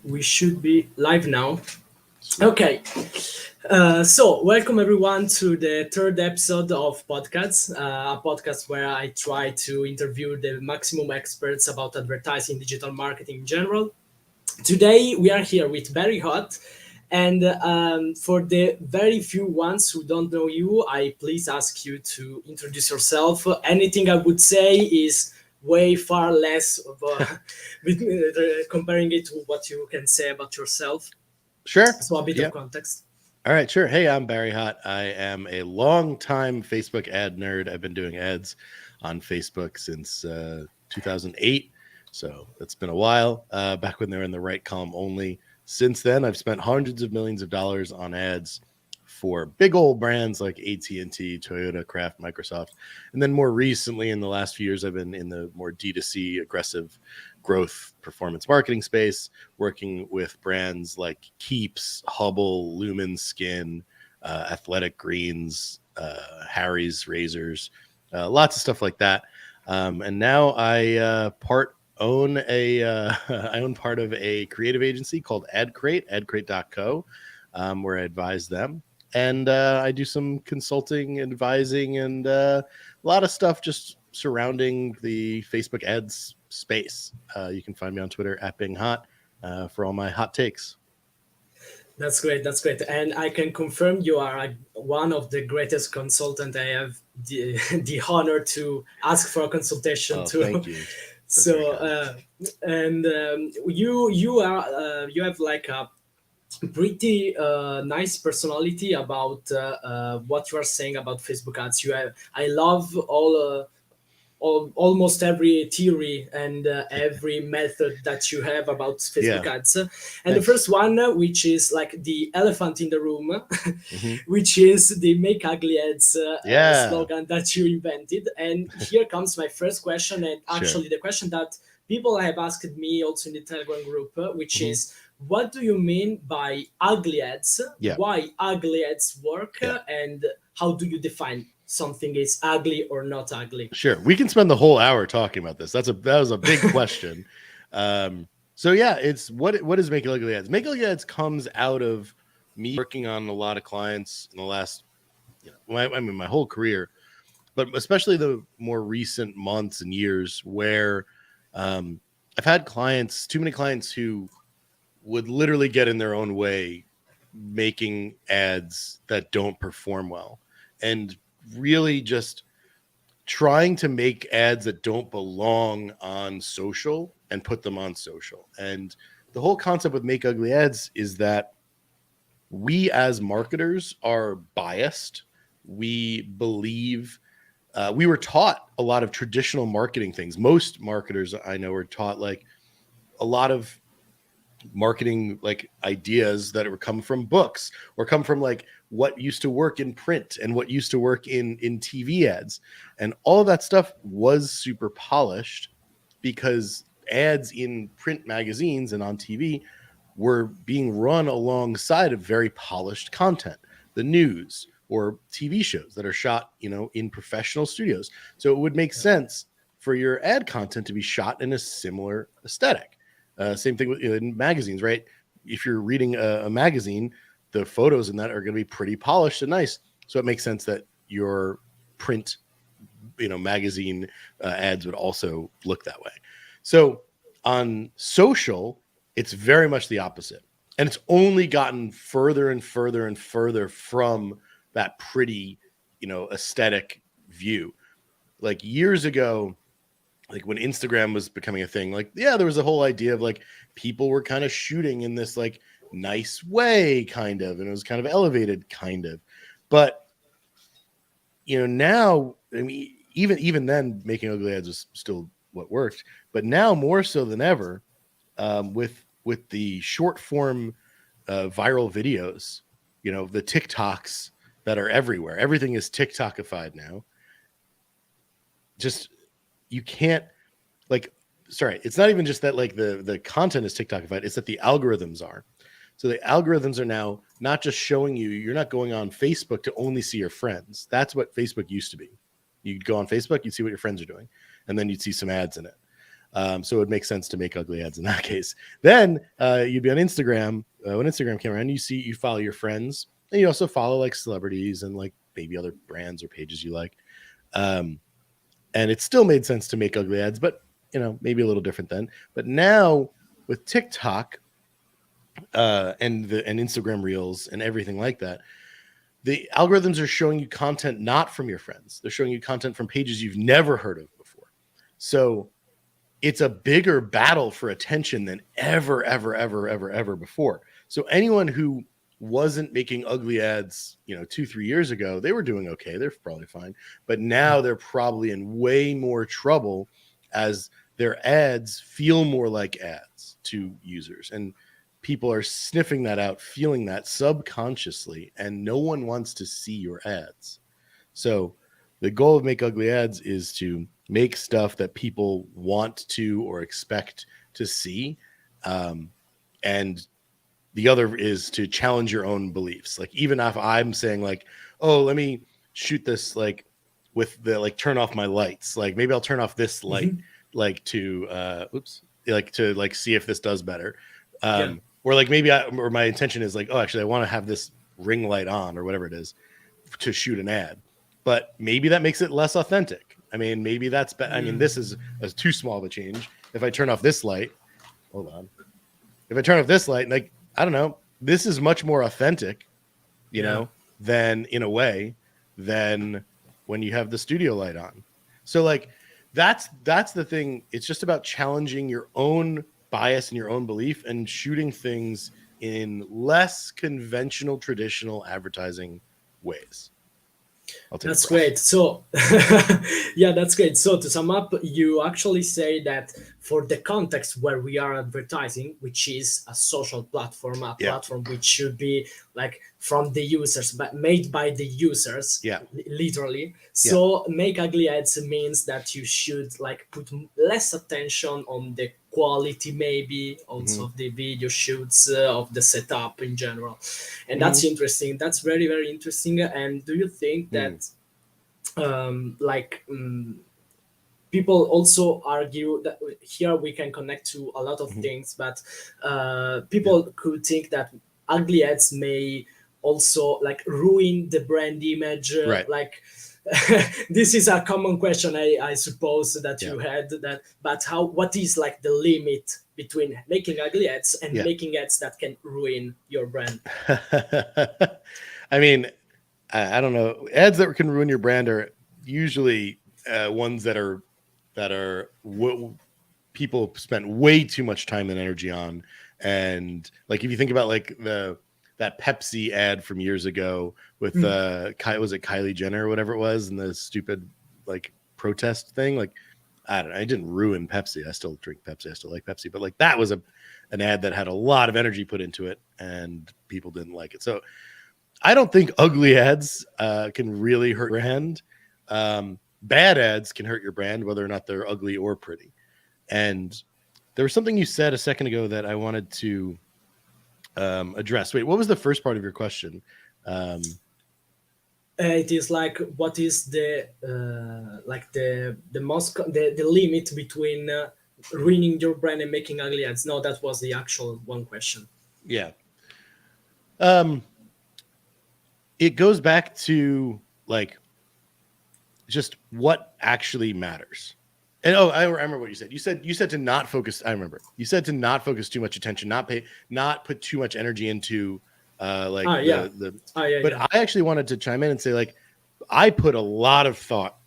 We should be live now. Sweet. Okay. So, welcome everyone to the third episode of PodcAds, a podcast where I try to interview the maximum experts about advertising, digital marketing in general. Today, we are here with Barry Hott. And for the very few ones who don't know you, I please ask you to introduce yourself. Anything I would say is way far less of comparing it to what you can say about yourself. Sure. So a bit of Yep. context. All right. Sure. Hey, I'm Barry Hott. I am a long-time Facebook ad nerd. I've been doing ads on Facebook since 2008. So that's been a while. Back when they were in the right column only. Since then, I've spent hundreds of millions of dollars on ads for big old brands like AT&T, Toyota, Kraft, Microsoft. And then more recently, in the last few years, I've been in the more D2C aggressive growth performance marketing space, working with brands like Keeps, Hubble, Lumen Skin, Athletic Greens, Harry's Razors, lots of stuff like that. And now I own I own part of a creative agency called adcrate.co, where I advise them. And I do some consulting, advising, and a lot of stuff just surrounding the Facebook ads space. You can find me on Twitter at Being Hot for all my hot takes. That's great. That's great. And I can confirm you are one of the greatest consultant I have the honor to ask for a consultation Oh, to. thank you. That's very So, kind. and you have like a pretty nice personality about what you are saying about Facebook ads. I love almost every theory and every method that you have about Facebook Yeah, ads. And the thanks. first one, which is like the elephant in the room, Hmm. which is the make ugly ads Yeah, slogan that you invented. And here comes my first question, and sure. actually the question that people have asked me also in the Telegram group, which Hmm. is, what do you mean by ugly ads? Yeah, Why ugly ads work? yeah. And how do you define something is ugly or not ugly? Sure. We can spend the whole hour talking about this. That was a big question. So yeah, it's what is Make Ugly Ads? Make Ugly Ads comes out of me working on a lot of clients in the last, my whole career, but especially the more recent months and years where I've had clients, too many clients who would literally get in their own way making ads that don't perform well, and really just trying to make ads that don't belong on social and put them on social. And the whole concept with Make Ugly Ads is that we as marketers are biased. We believe we were taught a lot of traditional marketing things. Most marketers I know were taught like a lot of marketing like ideas that were come from books or come from like what used to work in print and what used to work in TV ads, and all of that stuff was super polished because ads in print magazines and on TV were being run alongside of very polished content, the news or TV shows that are shot, in professional studios. So it would make sense for your ad content to be shot in a similar aesthetic. Same thing with in magazines, right? If you're reading a magazine, the photos in that are going to be pretty polished and nice. So it makes sense that your print, magazine ads would also look that way. So on social, it's very much the opposite. And it's only gotten further and further and further from that pretty, aesthetic view. Like years ago, like when Instagram was becoming a thing, like, yeah, there was a whole idea of like people were kind of shooting in this like nice way, kind of, and it was kind of elevated, kind of. But now, I mean, even then, making ugly ads was still what worked. But now more so than ever, with the short form viral videos, the TikToks that are everywhere. Everything is TikTokified now. Just you can't like. Sorry, it's not even just that like the content is TikTokified. It's that the algorithms are. So the algorithms are now not just showing you. You're not going on Facebook to only see your friends. That's what Facebook used to be. You'd go on Facebook, you'd see what your friends are doing, and then you'd see some ads in it. So it would make sense to make ugly ads in that case. Then you'd be on Instagram. When Instagram came around, you follow your friends, and you also follow like celebrities and like maybe other brands or pages you like. Um, and it still made sense to make ugly ads, but maybe a little different then. But now with TikTok and Instagram Reels and everything like that, the algorithms are showing you content not from your friends. They're showing you content from pages you've never heard of before. So it's a bigger battle for attention than ever before. So anyone who wasn't making ugly ads, 2-3 years ago, they were doing okay. They're probably fine. But now they're probably in way more trouble as their ads feel more like ads to users. And people are sniffing that out, feeling that subconsciously, and no one wants to see your ads. So the goal of Make Ugly Ads is to make stuff that people want to or expect to see. And the other is to challenge your own beliefs. Like, even if I'm saying like, oh, let me shoot this like with the like turn off my lights. Like maybe I'll turn off this light like to like see if this does better. Or like maybe or my intention is like, oh, actually I want to have this ring light on or whatever it is to shoot an ad. But maybe that makes it less authentic. I mean, maybe that's I mean, this is too small of a change. If I turn off this light, hold on. If I turn off this light, like, I don't know, this is much more authentic, than in a way than when you have the studio light on. So like that's the thing. It's just about challenging your own bias and your own belief and shooting things in less conventional, traditional advertising ways. That's great. So, yeah, that's great. So, to sum up, you actually say that for the context where we are advertising, which is a social platform, a platform which should be like from the users, but made by the users, literally. So, make ugly ads means that you should like put less attention on the quality, maybe also of the video shoots, of the setup in general. And that's interesting. That's very, very interesting. And do you think that people also argue that here we can connect to a lot of things, but people could think that ugly ads may also like ruin the brand image, like this is a common question, I suppose that you had that. But what is like the limit between making ugly ads and making ads that can ruin your brand? I mean, I don't know. Ads that can ruin your brand are usually ones that are people spent way too much time and energy on. And like, if you think about like that Pepsi ad from years ago with was it Kylie Jenner or whatever it was, and the stupid like protest thing, like, I don't know, it didn't ruin Pepsi. I still drink Pepsi. I still like Pepsi, but like that was an ad that had a lot of energy put into it and people didn't like it. So I don't think ugly ads can really hurt your brand. Bad ads can hurt your brand, whether or not they're ugly or pretty. And there was something you said a second ago that I wanted to address. Wait, what was the first part of your question? It is like, what is the like the the limit between ruining your brand and making ugly ads? No, that was the actual one question. Yeah. It goes back to like just what actually matters. And I remember what you said. You said to not focus. I remember you said to not focus too much attention, not put too much energy into but I actually wanted to chime in and say, like, I put a lot of thought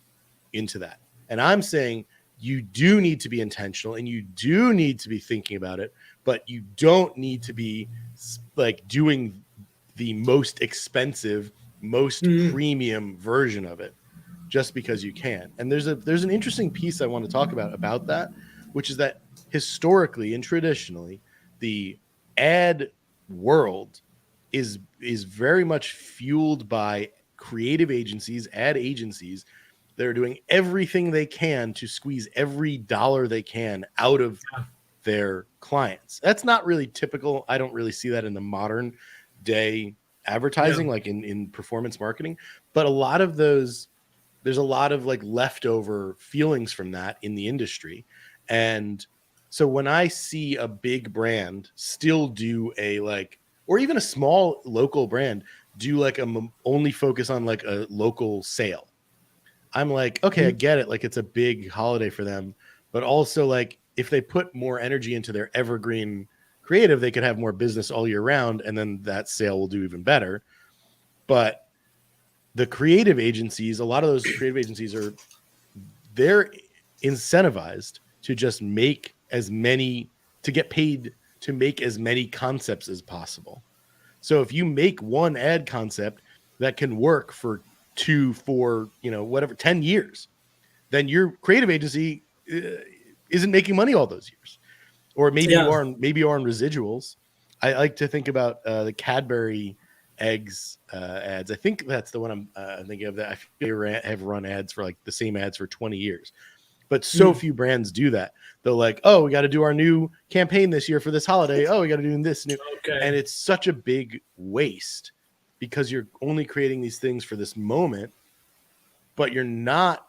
into that, and I'm saying you do need to be intentional and you do need to be thinking about it, but you don't need to be like doing the most expensive, most premium version of it just because you can. And there's an interesting piece I want to talk about that, which is that historically and traditionally, the ad world is very much fueled by creative agencies, ad agencies that are doing everything they can to squeeze every dollar they can out of their clients. That's not really typical. I don't really see that in the modern day advertising, like in performance marketing. But there's a lot of like leftover feelings from that in the industry. And so when I see a big brand still do a like, or even a small local brand do like only focus on like a local sale, I'm like, okay, I Mhm. get it. Like it's a big holiday for them, but also like if they put more energy into their evergreen creative, they could have more business all year round, and then that sale will do even better. But the creative agencies, a lot of those creative agencies they're incentivized to just make as many, to get paid to make as many concepts as possible. So if you make one ad concept that can work for 2, 4, whatever, 10 years, then your creative agency isn't making money all those years. Or maybe you Yeah. are on residuals. I like to think about the Cadbury eggs ads. I think that's the one I'm thinking of. That I feel they have run ads for like the same ads for 20 years. But so Mhm. few brands do that. They're like, oh, we got to do our new campaign this year for this holiday. Oh, we got to do this new. And Okay. it's such a big waste because you're only creating these things for this moment, but you're not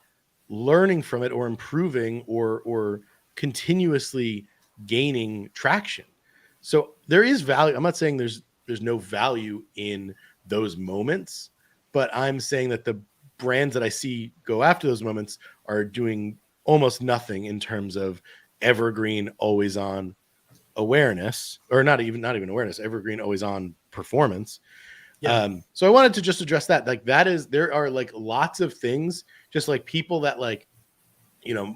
learning from it or improving or continuously gaining traction. So there is value. I'm not saying there's no value in those moments, but I'm saying that the brands that I see go after those moments are doing almost nothing in terms of evergreen, always on awareness, or not even awareness, evergreen, always on performance. Yeah. So I wanted to just address that. Like that is, there are like lots of things, just like people that like,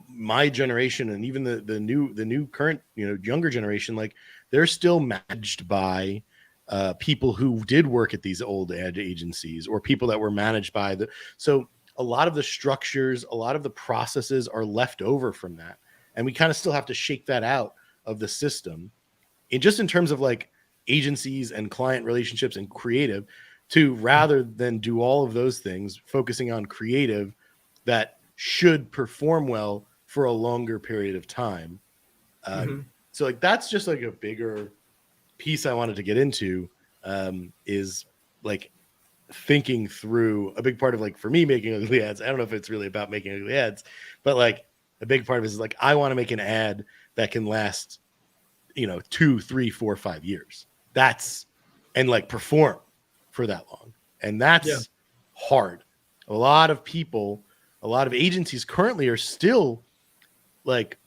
my generation and even the new current, younger generation, like they're still managed by people who did work at these old ad agencies, or people that were managed by so a lot of the structures, a lot of the processes are left over from that. And we kind of still have to shake that out of the system, in terms of like agencies and client relationships and creative, to rather than do all of those things, focusing on creative that should perform well for a longer period of time. Um, Mhm. so like that's just like a bigger piece I wanted to get into, is like thinking through a big part of, like, for me making ugly ads. I don't know if it's really about making ugly ads, but like a big part of it is like I want to make an ad that can last 2, 3, 4, 5 years. That's, and like perform for that long. And Yeah. that's hard. A lot of people, a lot of agencies currently are still like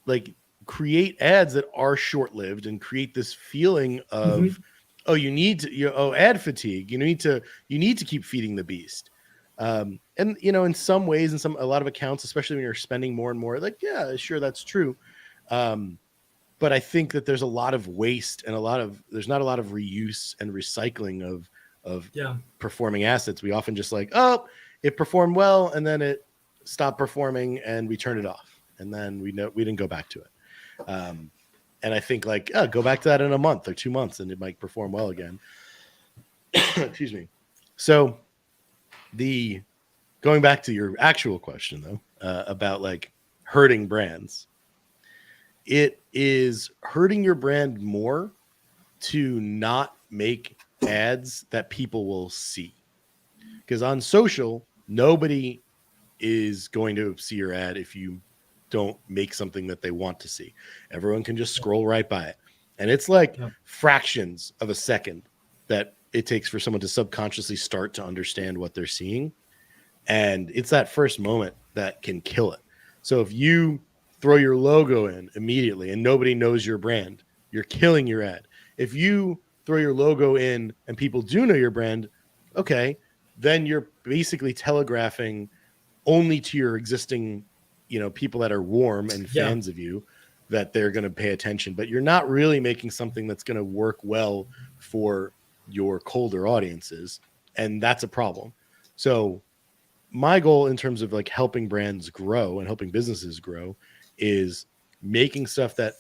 like create ads that are short-lived and create this feeling of, Mhm. oh, you need to, ad fatigue. You need to keep feeding the beast. And in some ways, in a lot of accounts, especially when you're spending more and more, like, yeah, sure, that's true. um, but I think that there's a lot of waste, and there's not a lot of reuse and recycling of Yeah. performing assets. We often just like, oh, it performed well, and then it stopped performing, and we turned it off, and then we didn't go back to it. Um, and I think like, oh, go back to that in a month or 2 months, and it might perform well again. Excuse me. So the going back to your actual question though, about like hurting brands, it is hurting your brand more to not make ads that people will see. Because on social, nobody is going to see your ad if you don't make something that they want to see. Everyone can just Yeah. scroll right by it. And it's like Yeah. fractions of a second that it takes for someone to subconsciously start to understand what they're seeing. And it's that first moment that can kill it. So if you throw your logo in immediately and nobody knows your brand, you're killing your ad. If you throw your logo in and people do know your brand, okay, then you're basically telegraphing only to your existing, people that are warm and Yeah. fans of you, that they're going to pay attention, but you're not really making something that's going to work well for your colder audiences. And that's a problem. So my goal in terms of like helping brands grow and helping businesses grow is making stuff that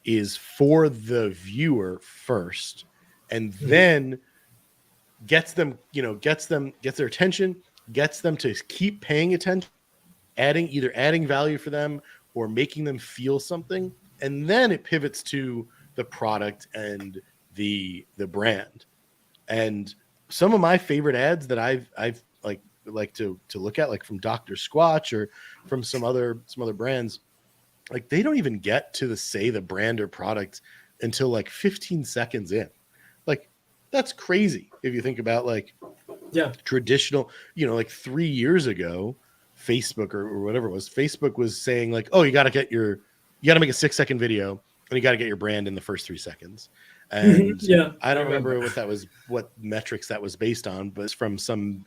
is for the viewer first, and Mhm. then gets their attention, gets them to keep paying attention, adding value for them or making them feel something, and then it pivots to the product and the brand. And some of my favorite ads that I've like to look at, like from Dr. Squatch or from some other brands, like they don't even get to the brand or product until like 15 seconds in. Like that's crazy if you think about like Yeah. traditional, like 3 years ago, Facebook or whatever it was, Facebook was saying like, oh, you got to make a 6-second video and you got to get your brand in the first 3 seconds. And Yeah, I I don't remember. remember what metrics that was based on, but it's from some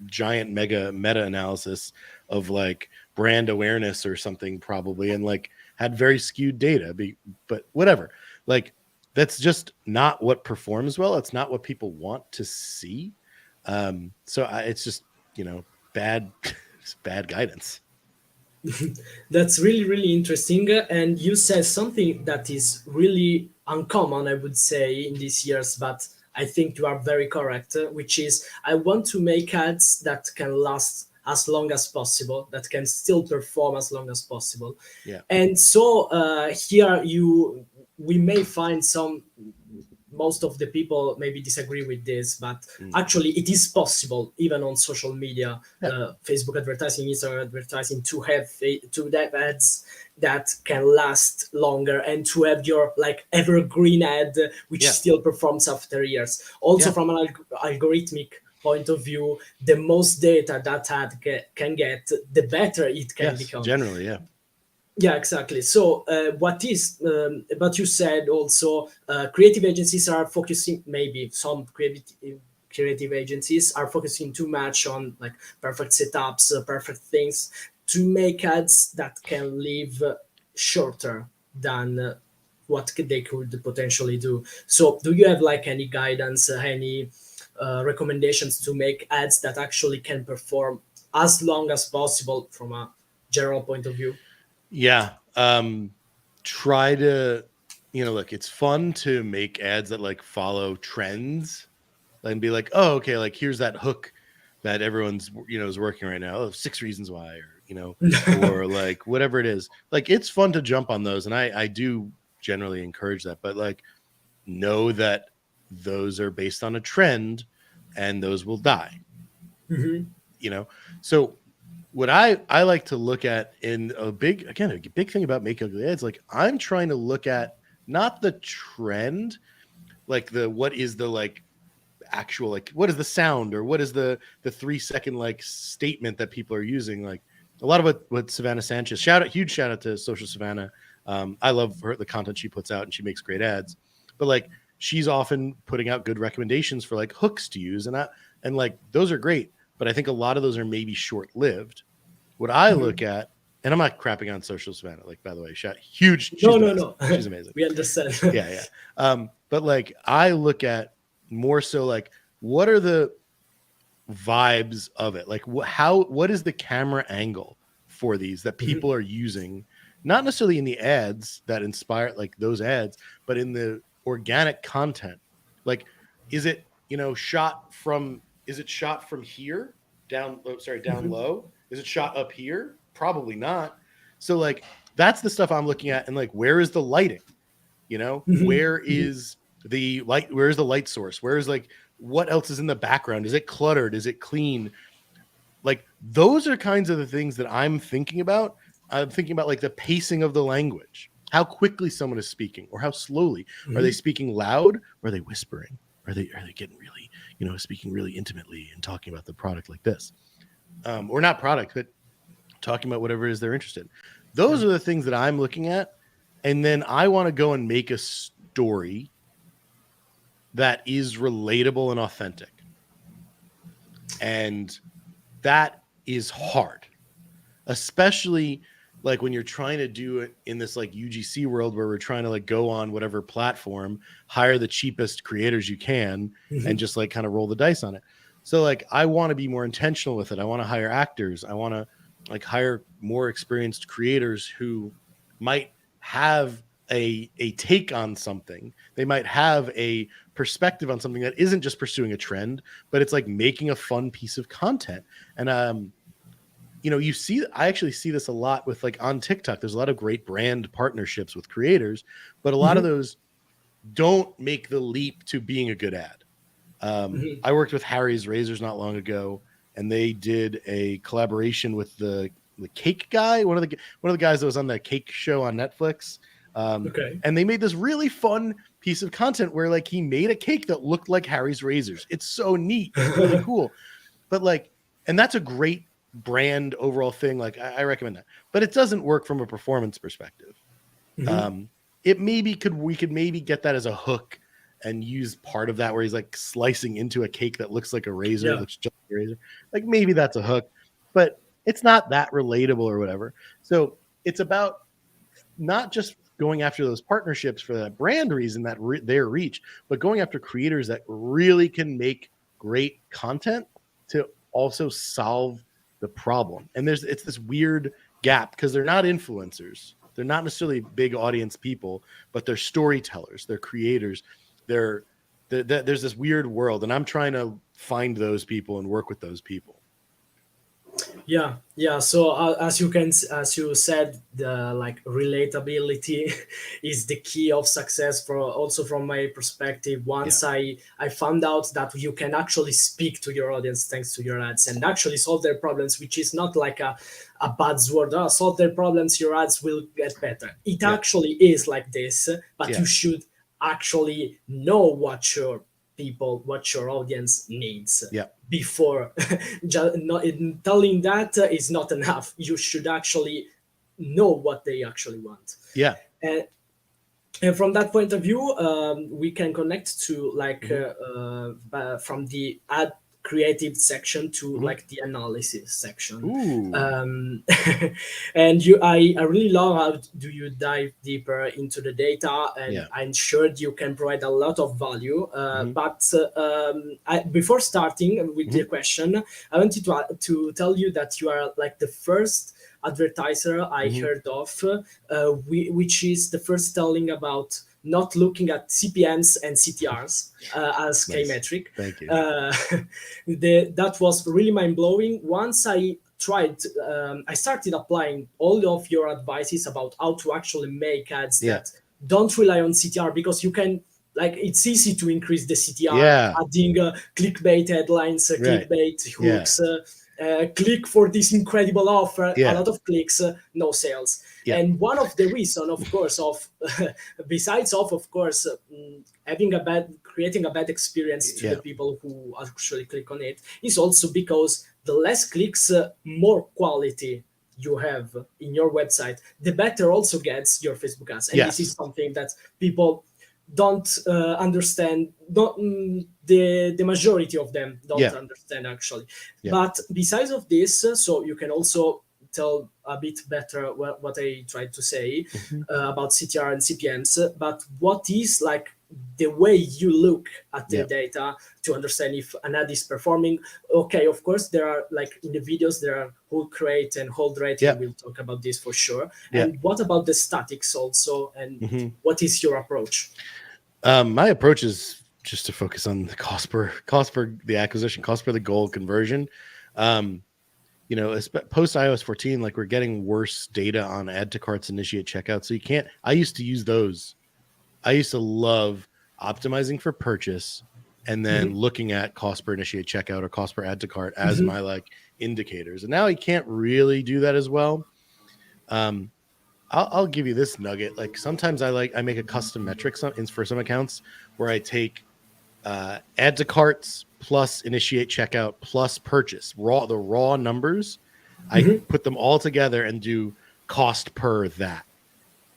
giant meta analysis of like brand awareness or something probably, and like had very skewed data. But whatever, like that's just not what performs well. It's not what people want to see. It's just, bad, bad guidance. That's really, really interesting. And you said something that is really uncommon, I would say, in these years, but I think you are very correct, which is I want to make ads that can last as long as possible, that can still perform as long as possible. Yeah. And so here we may find some, most of the people maybe disagree with this, but Mm. actually it is possible even on social media, Yeah. Facebook advertising, Instagram advertising, to have ads that can last longer and to have your like evergreen ad which Yeah. still performs after years. Also Yeah. from an algorithmic point of view, the most data that can get, the better it can Yes. become. Generally. Yeah. Yeah, exactly. So, but you said also creative agencies are focusing, maybe some creative agencies are focusing too much on like perfect setups, perfect things to make ads that can live shorter than what they could potentially do. So, do you have like any guidance, any recommendations to make ads that actually can perform as long as possible from a general point of view? Yeah. Try to, look, it's fun to make ads that like follow trends and be like, oh, okay, like here's that hook that everyone's, is working right now. Oh, 6 reasons why, or, or like whatever it is. Like it's fun to jump on those. And I do generally encourage that, but like know that those are based on a trend and those will die, Mhm. So what I like to look at in a big thing about Make Ugly Ads, like I'm trying to look at not the trend, like what is the like actual, like what is the sound, or what is the 3-second like statement that people are using. Like a lot of what Savannah Sanchez, huge shout out to Social Savannah. I love the content she puts out and she makes great ads, but like she's often putting out good recommendations for like hooks to use, and like those are great, but I think a lot of those are maybe short lived. What I look at, and I'm not crapping on Social Savannah, like by the way, huge, she's No, the no, best, no. she's amazing. We understand. Yeah, yeah. But like I look at more so like what are the vibes of it? Like what is the camera angle for these that Mhm, people are using? Not necessarily in the ads that inspire like those ads, but in the organic content. Like, is it shot from here down? Oh, sorry, down mhm, low. Is it shot up here? Probably not. So like that's the stuff I'm looking at, and like where is the lighting? mhm, Where mhm, is the light? Where's the light source? Where's like what else is in the background? Is it cluttered? Is it clean? Like those are kinds of the things that I'm thinking about. I'm thinking about like the pacing of the language, how quickly someone is speaking or how slowly. Are they mhm. speaking loud, or are they whispering? Are they getting really, speaking really intimately and talking about the product like this? Or not product, but talking about whatever it is they're interested in. Yeah. Those are the things that I'm looking at. And then I want to go and make a story that is relatable and authentic. And that is hard, especially like when you're trying to do it in this like UGC world where we're trying to like go on whatever platform, hire the cheapest creators you can, and Mhm, just like kind of roll the dice on it. So like I want to be more intentional with it. I want to hire actors. I want to like hire more experienced creators who might have a take on something. They might have a perspective on something that isn't just pursuing a trend, but it's like making a fun piece of content. And I actually see this a lot with like on TikTok. There's a lot of great brand partnerships with creators, but a lot of mhm, those don't make the leap to being a good ad. mhm, I worked with Harry's Razors not long ago, and they did a collaboration with the the cake guy, one of the guys that was on that cake show on Netflix. Okay. And they made this really fun piece of content where like he made a cake that looked like Harry's razors. It's so neat. It's really cool. But like, and that's a great brand overall thing. Like I recommend that, but it doesn't work from a performance perspective. Mhm. We could maybe get that as a hook and use part of that where he's like slicing into a cake that looks like a razor, Yeah. looks just like a razor. Like maybe that's a hook, but it's not that relatable or whatever. So it's about not just going after those partnerships for that brand reason, that their reach, but going after creators that really can make great content to also solve the problem. And it's this weird gap because they're not influencers. They're not necessarily big audience people, but they're storytellers, they're creators. There's this weird world, and I'm trying to find those people and work with those people. Yeah. So as you said, the like relatability is the key of success. For also from my perspective, once I found out that you can actually speak to your audience thanks to your ads and actually solve their problems, which is not like a buzzword. Solve their problems, your ads will get better. It actually is like this, but you should actually know what your audience needs before. Telling that is not enough. You should actually know what they actually want. And, and from that point of view, we can connect to like from the ad creative section to like the analysis section. And I really love how do you dive deeper into the data, and I'm sure you can provide a lot of value. But before starting with the question, I wanted to tell you that you are like the first advertiser I heard of, which is the first telling about not looking at CPMs and CTRs as key metric. Thank you. That was really mind blowing. Once I started applying all of your advices about how to actually make ads that don't rely on CTR, because you can, like, it's easy to increase the CTR, adding clickbait headlines, clickbait hooks, click for this incredible offer, a lot of clicks, no sales. And one of the reason, of course, of besides of course creating a bad experience to the people who actually click on it, is also because the less clicks, more quality you have in your website, the better also gets your Facebook ads. And this is something that people don't understand. The majority of them don't understand actually. But besides of this, so you can also tell a bit better what I tried to say about CTR and CPMs. But what is like the way you look at the data to understand if an ad is performing? Okay, of course there are, like in the videos, there are hook rate and hold rate, and we'll talk about this for sure. And what about the statics also, and what is your approach? My approach is just to focus on the cost per the acquisition, cost per the goal conversion. You know, post iOS 14, like we're getting worse data on add to carts, initiate checkout. So you can't, I used to use those. I used to love optimizing for purchase and then looking at cost per initiate checkout or cost per add to cart as my like indicators. And now you can't really do that as well. I'll give you this nugget. Like sometimes I make a custom metric for some accounts where I take add to carts plus initiate checkout plus purchase, the raw numbers. I put them all together and do cost per that,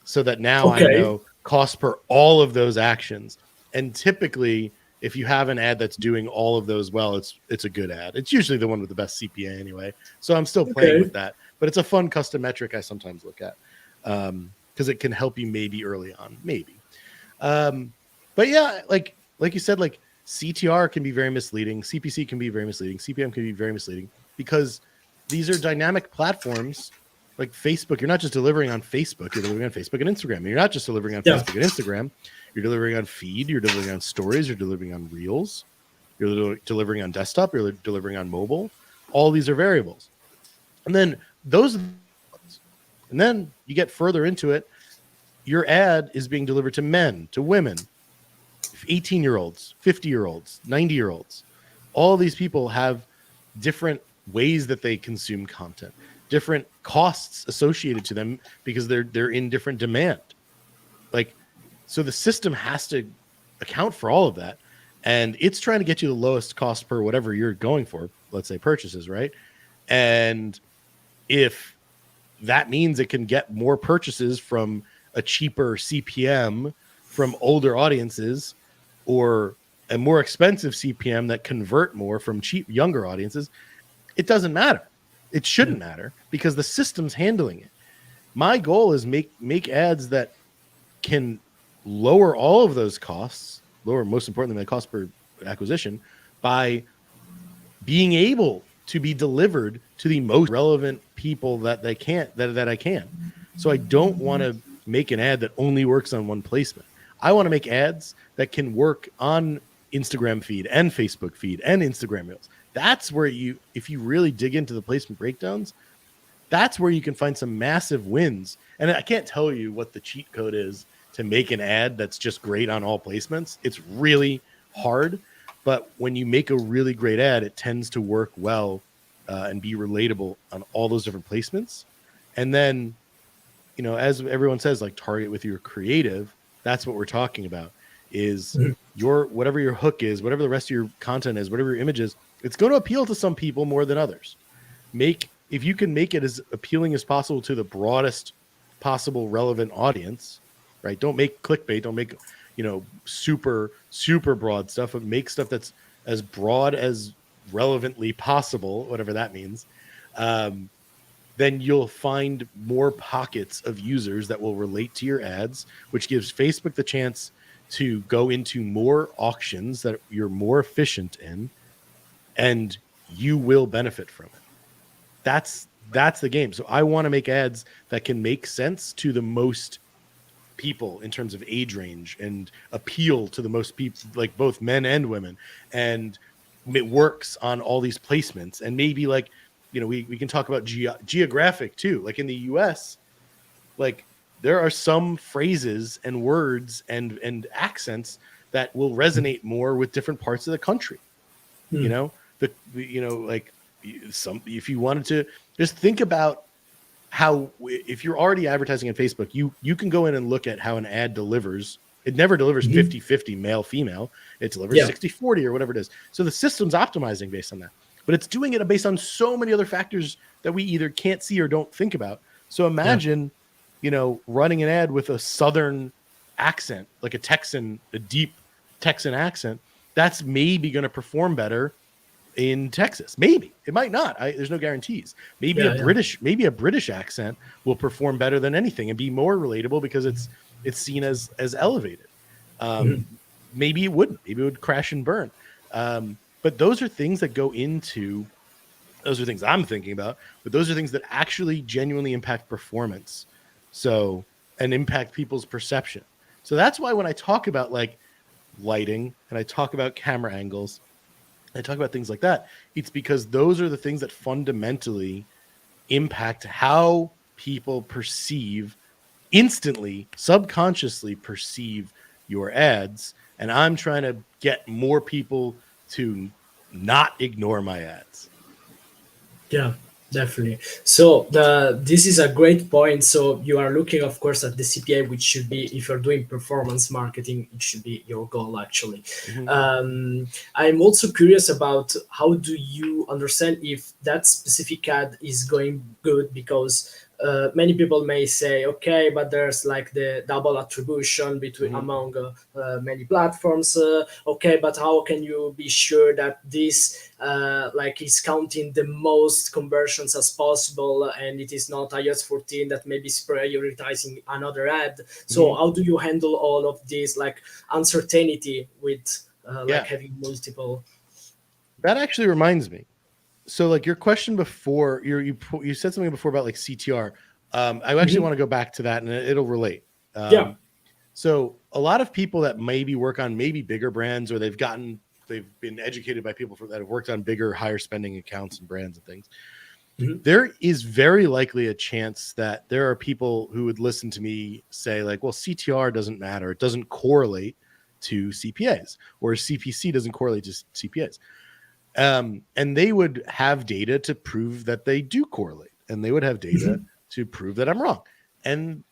so that now I know cost per all of those actions. And typically, if you have an ad that's doing all of those well, it's a good ad. It's usually the one with the best CPA anyway. So I'm still playing with that, but it's a fun custom metric I sometimes look at because it can help you maybe early on, maybe. But yeah, like you said, like CTR can be very misleading. CPC can be very misleading. CPM can be very misleading because these are dynamic platforms like Facebook. You're not just delivering on Facebook. You're delivering on Facebook and Instagram. And you're not just delivering on Facebook and Instagram. You're delivering on feed. You're delivering on stories. You're delivering on reels. You're delivering on desktop. You're delivering on mobile. All these are variables. And then and then you get further into it. Your ad is being delivered to men, to women, 18-year-olds, 50-year-olds, 90-year-olds. All these people have different ways that they consume content, different costs associated to them because they're in different demand. Like, so the system has to account for all of that, and it's trying to get you the lowest cost per whatever you're going for, let's say purchases, right? And if that means it can get more purchases from a cheaper CPM from older audiences, or a more expensive CPM that convert more from cheap younger audiences, it doesn't matter. It shouldn't matter because the system's handling it. My goal is make ads that can lower all of those costs, lower, most importantly, my cost per acquisition, by being able to be delivered to the most relevant people that they can, that I can. So I don't want to make an ad that only works on one placement. I want to make ads that can work on Instagram feed and Facebook feed and Instagram Reels. That's where you, if you really dig into the placement breakdowns, that's where you can find some massive wins. And I can't tell you what the cheat code is to make an ad that's just great on all placements. It's really hard. But when you make a really great ad, it tends to work well and be relatable on all those different placements. And then, you know, as everyone says, like, target with your creative. That's what we're talking about, is your, whatever your hook is, whatever the rest of your content is, whatever your image is, it's going to appeal to some people more than others. If you can make it as appealing as possible to the broadest possible relevant audience, right? Don't make clickbait. Don't make, you know, super broad stuff, but make stuff that's as broad as relevantly possible, whatever that means. Then you'll find more pockets of users that will relate to your ads, which gives Facebook the chance to go into more auctions that you're more efficient in, and you will benefit from it. That's the game. So I want to make ads that can make sense to the most people in terms of age range and appeal to the most people, like both men and women. And it works on all these placements. And maybe, like, you know, we can talk about geographic too. Like in the US, like there are some phrases and words and accents that will resonate more with different parts of the country. You know, like if you wanted to just think about how, if you're already advertising on Facebook, you can go in and look at how an ad delivers. It never delivers 50-50 male female. It delivers 60-40 or whatever it is. So the system's optimizing based on that, but it's doing it based on so many other factors that we either can't see or don't think about. So imagine, you know, running an ad with a Southern accent, like a deep Texan accent. That's maybe going to perform better in Texas. Maybe it might not. There's no guarantees. Maybe a British accent will perform better than anything and be more relatable because it's seen as elevated. Maybe it wouldn't. Maybe it would crash and burn. But those are things that go into. Those are things I'm thinking about. But those are things that actually genuinely impact performance. So, and impact people's perception. So that's why when I talk about like lighting and I talk about camera angles, I talk about things like that, it's because those are the things that fundamentally impact how people instantly, subconsciously perceive your ads. And I'm trying to get more people to not ignore my ads. Yeah, definitely. So this is a great point. So you are looking, of course, at the CPA, which should be, if you're doing performance marketing, it should be your goal, actually. I'm also curious about how do you understand if that specific ad is going good, because many people may say, okay, but there's like the double attribution between among many platforms. Okay, but how can you be sure that this like is counting the most conversions as possible, and it is not iOS 14 that maybe is prioritizing another ad? So how do you handle all of this like uncertainty with like having multiple? That actually reminds me. So like your question before, you said something before about like CTR. I actually want to go back to that and it'll relate. So a lot of people that maybe work on maybe bigger brands, or they've been educated by people that have worked on bigger, higher spending accounts and brands and things. There is very likely a chance that there are people who would listen to me say like, well, CTR doesn't matter. It doesn't correlate to CPAs, or CPC doesn't correlate to CPAs. And they would have data to prove that they do correlate. and they would have data to prove that I'm wrong. And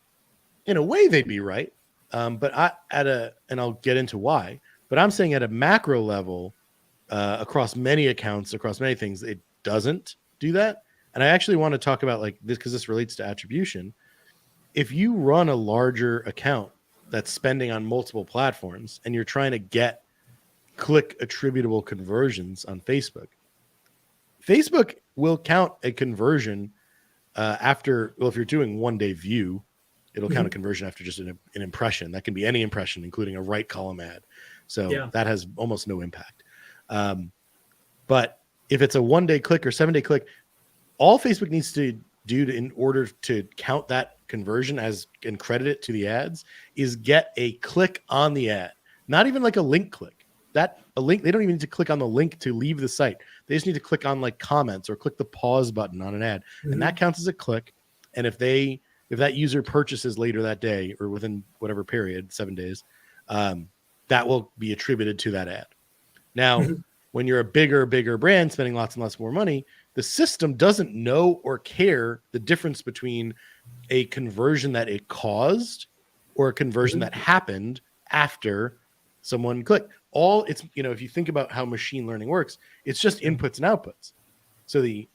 in a way, they'd be right. But and I'll get into why. But I'm saying at a macro level, across many accounts, across many things, it doesn't do that. And I actually want to talk about like this because this relates to attribution. If you run a larger account that's spending on multiple platforms and you're trying to get click attributable conversions on Facebook, Facebook will count a conversion after, well, if you're doing 1 day view, it'll count a conversion after just an impression. That can be any impression, including a right column ad. So that has almost no impact. But if it's a 1 day click or 7 day click, all Facebook needs to do in order to count that conversion as and credit it to the ads is get a click on the ad, not even like a link click. That a link, they don't even need to click on the link to leave the site. They just need to click on like comments or click the pause button on an ad, and that counts as a click. And if that user purchases later that day or within whatever period, 7 days, that will be attributed to that ad. Now, when you're a bigger brand spending lots and lots more money, the system doesn't know or care the difference between a conversion that it caused or a conversion that happened after someone clicked. All it's, if you think about how machine learning works, it's just inputs and outputs. So the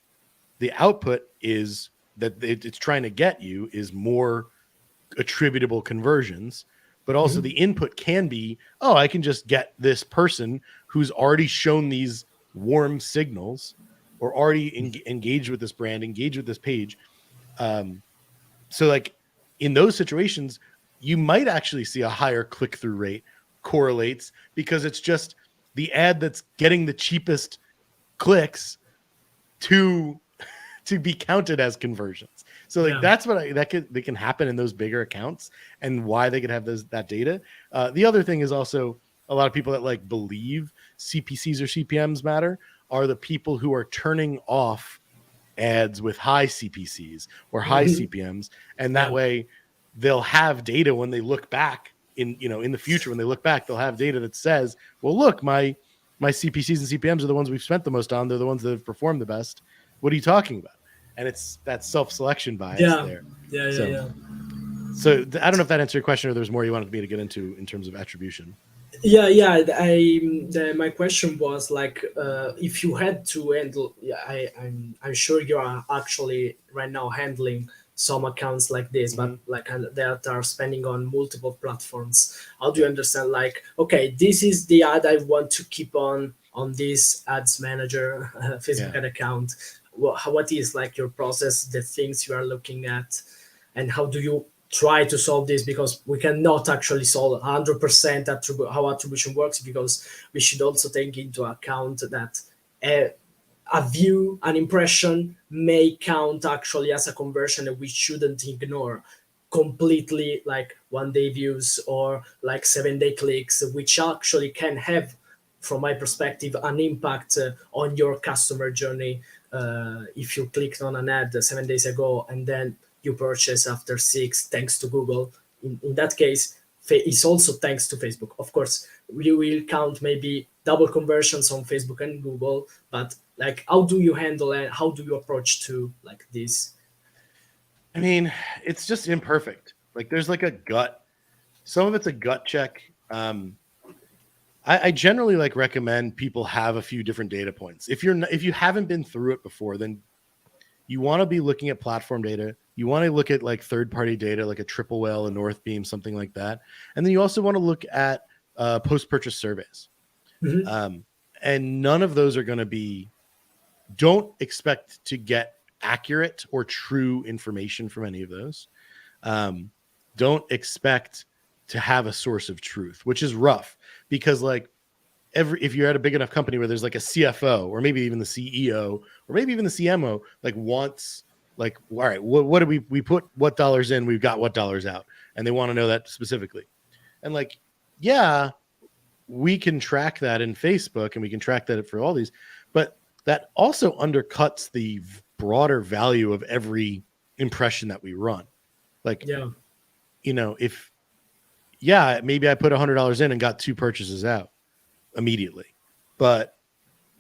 output is that it's trying to get you is more attributable conversions, but also the input can be, oh, I can just get this person who's already shown these warm signals or already engaged with this brand, engaged with this page. So like in those situations, you might actually see a higher click-through rate correlates because it's just the ad that's getting the cheapest clicks to be counted as conversions. So like that's what that can happen in those bigger accounts and why they could have that data. The other thing is also a lot of people that like believe CPCs or CPMs matter are the people who are turning off ads with high CPCs or high CPMs, and that way they'll have data when they look back in the future. When they look back, they'll have data that says, well, look, my CPCs and CPMs are the ones we've spent the most on. They're the ones that have performed the best. What are you talking about? And it's that self-selection bias there. So I don't know if that answered your question or there's more you wanted me to get into in terms of attribution. My question was like, if you had to handle, I'm sure you are actually right now handling some accounts like this, but like that are spending on multiple platforms. How do you understand? Like, okay, this is the ad I want to keep on this ads manager Facebook ad account. What is like your process, the things you are looking at, and how do you try to solve this? Because we cannot actually solve 100% how attribution works, because we should also take into account that a view, an impression may count actually as a conversion, and we shouldn't ignore completely like 1 day views or like 7 day clicks, which actually can have, from my perspective, an impact on your customer journey. If you clicked on an ad 7 days ago and then you purchase after 6 thanks to Google, in that case it's also thanks to Facebook. Of course we will count maybe double conversions on Facebook and Google, but like how do you handle and how do you approach to like this? I mean, it's just imperfect. Like there's like a gut, some of it's a gut check. I generally like recommend people have a few different data points. If you haven't been through it before, then you want to be looking at platform data. You want to look at like third-party data, like a Triple Whale, a Northbeam, something like that. And then you also want to look at post-purchase surveys. And none of those are going to be, don't expect to get accurate or true information from any of those. Don't expect to have a source of truth, which is rough because like if you're at a big enough company where there's like a CFO or maybe even the CEO or maybe even the CMO, like wants like, all right, what do we put what dollars in, we've got what dollars out, and they want to know that specifically. And like, yeah, we can track that in Facebook and we can track that for all these, but that also undercuts the broader value of every impression that we run. Like, if maybe I put $100 in and got 2 purchases out immediately, but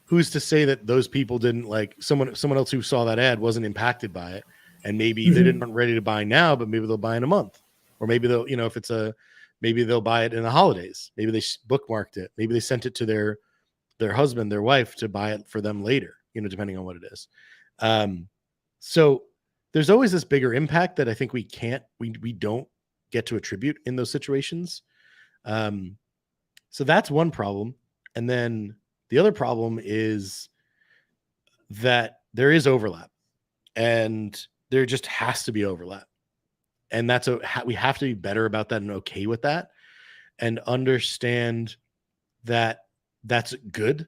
who's to say that those people didn't, like someone else who saw that ad wasn't impacted by it and maybe they didn't aren't ready to buy now, but maybe they'll buy in a month, or maybe they'll, if it's maybe they'll buy it in the holidays. Maybe they bookmarked it. Maybe they sent it to their husband, their wife, to buy it for them later, depending on what it is. So there's always this bigger impact that I think we don't get to attribute in those situations. So that's one problem. And then the other problem is that there is overlap, and there just has to be overlap. And we have to be better about that and okay with that, and understand that that's a good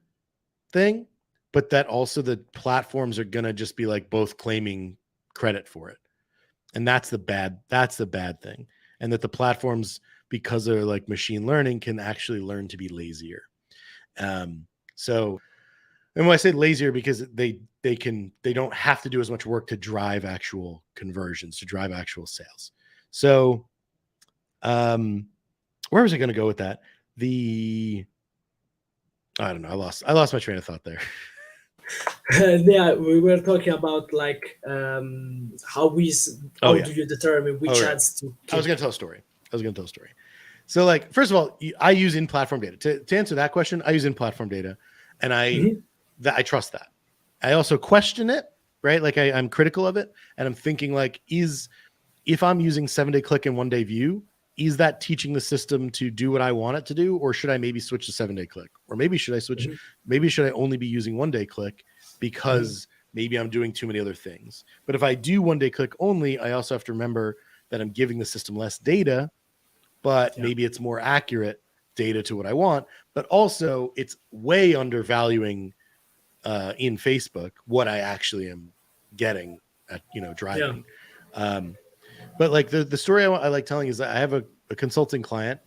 thing, but that also the platforms are going to just be like both claiming credit for it. And that's the bad thing. And that the platforms, because they're like machine learning, can actually learn to be lazier. So, and when I say lazier, because they don't have to do as much work to drive actual conversions, to drive actual sales. So, where was I going to go with that? I don't know. I lost my train of thought there. Yeah, we were talking about like how do you determine which ads to keep? I was going to tell a story. So, like, first of all, I use in-platform data. To answer that question, I use in-platform data, and I trust that. I also question it, right? Like, I'm critical of it, and I'm thinking, like, if I'm using 7-day click and 1-day view, is that teaching the system to do what I want it to do, or should I maybe switch to 7-day click? Or maybe should I switch? Maybe should I only be using 1-day click because maybe I'm doing too many other things? But if I do 1-day click only, I also have to remember that I'm giving the system less data, but maybe it's more accurate data to what I want. But also, it's way undervaluing in Facebook what I actually am getting at, driving. But like the story I like telling is that I have a consulting client